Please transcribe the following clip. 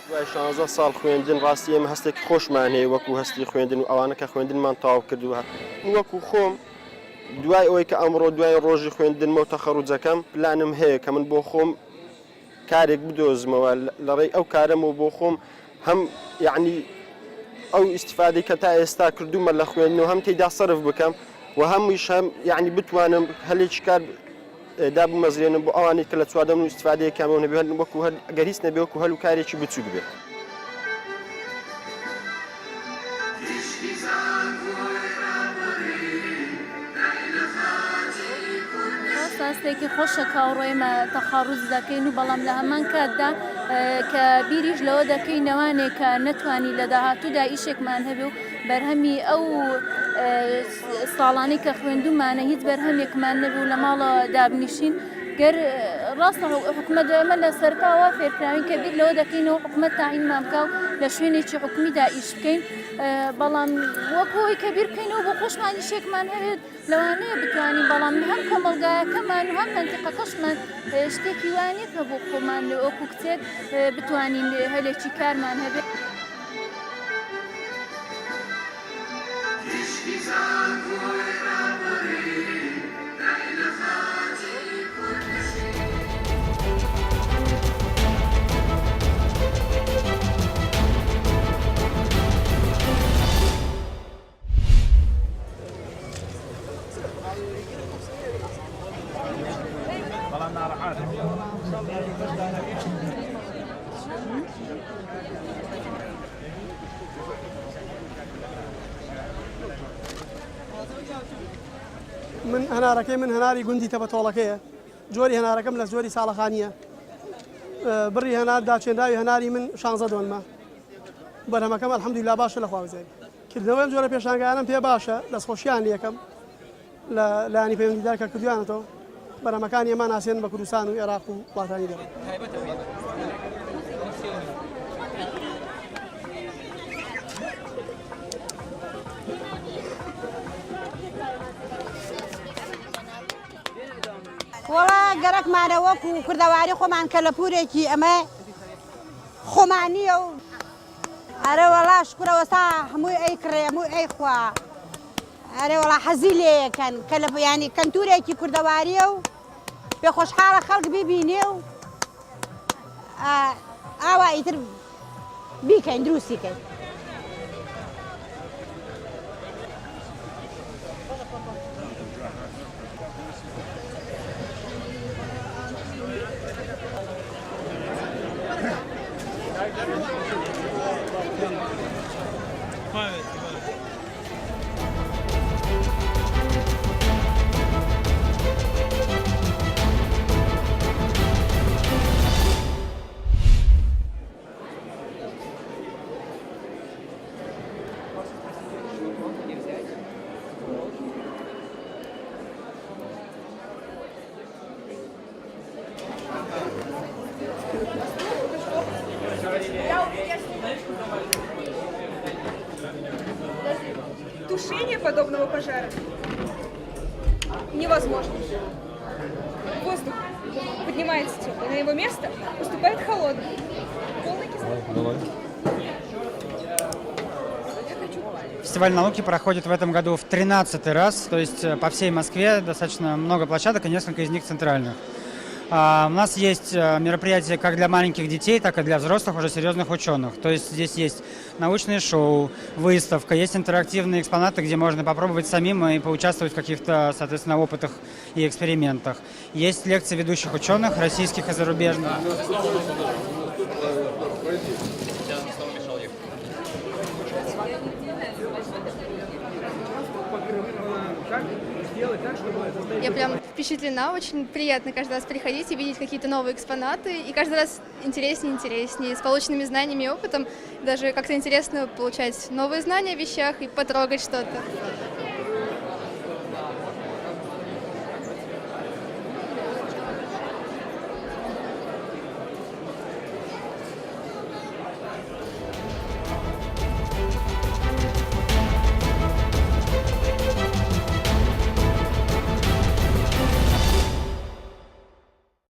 دوای 16 ساڵ خوێندن ڕاستی ئێمە هەستێکی خۆشمان هەیە وەکو هەستی خوێندن و ئەوانە کە خوێندنمان تەواو کردووە وەکو خۆم دوای ئەوەی کە ئەمڕۆ دوای ڕۆژی خوێندنمە و تەخەڕوجەکەم پلانم هەیە کە من بۆ خۆم کارێک بدۆزمەوە لەڕێی ئەو کارەمەوە بۆ خۆم هەم یعنی ئەو ئیسیفادەی کە تا ئێستا کردومە لە خوێندنەوە هەم تێیدا سەرف بکەم و هەموویش هەم یعنی بتوانم هەلێکی کار دابمەزرێنم بۆ ئەوانەی کە لە چواردەم و ئیسیفادەیە کامەوە نەبێ وەکو ئەگەر هیچ نەبێ وەکو هەلو کارێکی بچووک بێت. ساستێکی خۆشە کاوڕێمە تەخەڕوج دەکەین و بەڵام لە هەمان کاتدا کە بیریش لەوە دەکەین نەوانێک کە نەتوانی لە داهاتوودا ئیشێکمان هەبێ و بەرهەمی ئەو ساڵانەی کە خوێندومانە هیچ بەرهەمێکمان نەبوو لە ماڵە دابنیشین گەر ڕاستە حکومەت ئەمە لە سەرتاوە فێرکراوین کە بیر لەوە دەکەینەوە حکومەت تاعینمان بکە و لە شوێنێکی حکومیدا ئیش بکەین بەڵام وەکەوەی کە بیر بکەینەوە بۆ خۆشمان ئیشێکمان هەبێت لەوانەیە بتوانین بەڵام هەم کۆمەلگایەکەمان و هەم منتیقەکەشمان شتێکی وانێت کە بۆ خۆمان وەکو کچێک بتوانین هەلێکی کارمان هەبێت. من هەنارەکەی من هەناری گوندی تەبەتۆڵەکەیە جۆری هەنارەکەم لە جۆری ساڵەخانیە بڕی هەنار داچێنراوی هەناری من 16 دۆنمە بەرهەمەکەم ئەلحەمدولیلا باشە لە خواوزێک کردنەوەی جۆرە پێشانگایانم پێ باشە دەستخۆشییان لەکەم لە لایانی پەیوەندیدار کە کردویانەتەوە بەرهەمەکانی ئێمە ناسێن بە کوردستان و عێراق و وڵاتانی دەرەوە. وەڵا گەرەکمانە وەکو کوردەواری خۆمان کە لە پورێکی ئەمە خۆمانیە و ئەرە وەڵا شکورەوە سا هەمووی ئەی کڕێ هەمووی ئەی خوا ئەرێ وەڵا حەزی لێیەکەن کە لە ینی کەنتورێکی کوردەواریە و پێ خۆشحاڵە خەڵک بیبینێ و ئاوا ئیتر بیکەین دروستیکەین. Тушение подобного пожара невозможно. Воздух поднимается теплый, на его место поступает холодный. Полный кислород. Фестиваль науки проходит в этом году в 13-й раз, то есть по всей Москве достаточно много площадок и несколько из них центральных. У нас есть мероприятия как для маленьких детей, так и для взрослых, уже серьезных ученых. То есть здесь есть научные шоу, выставка, есть интерактивные экспонаты, где можно попробовать самим и поучаствовать в каких-то, соответственно, опытах и экспериментах. Есть лекции ведущих ученых, российских и зарубежных. Я прям впечатлена, очень приятно каждый раз приходить и видеть какие-то новые экспонаты, и каждый раз интереснее и интереснее, с полученными знаниями и опытом, даже как-то интересно получать новые знания о вещах и потрогать что-то.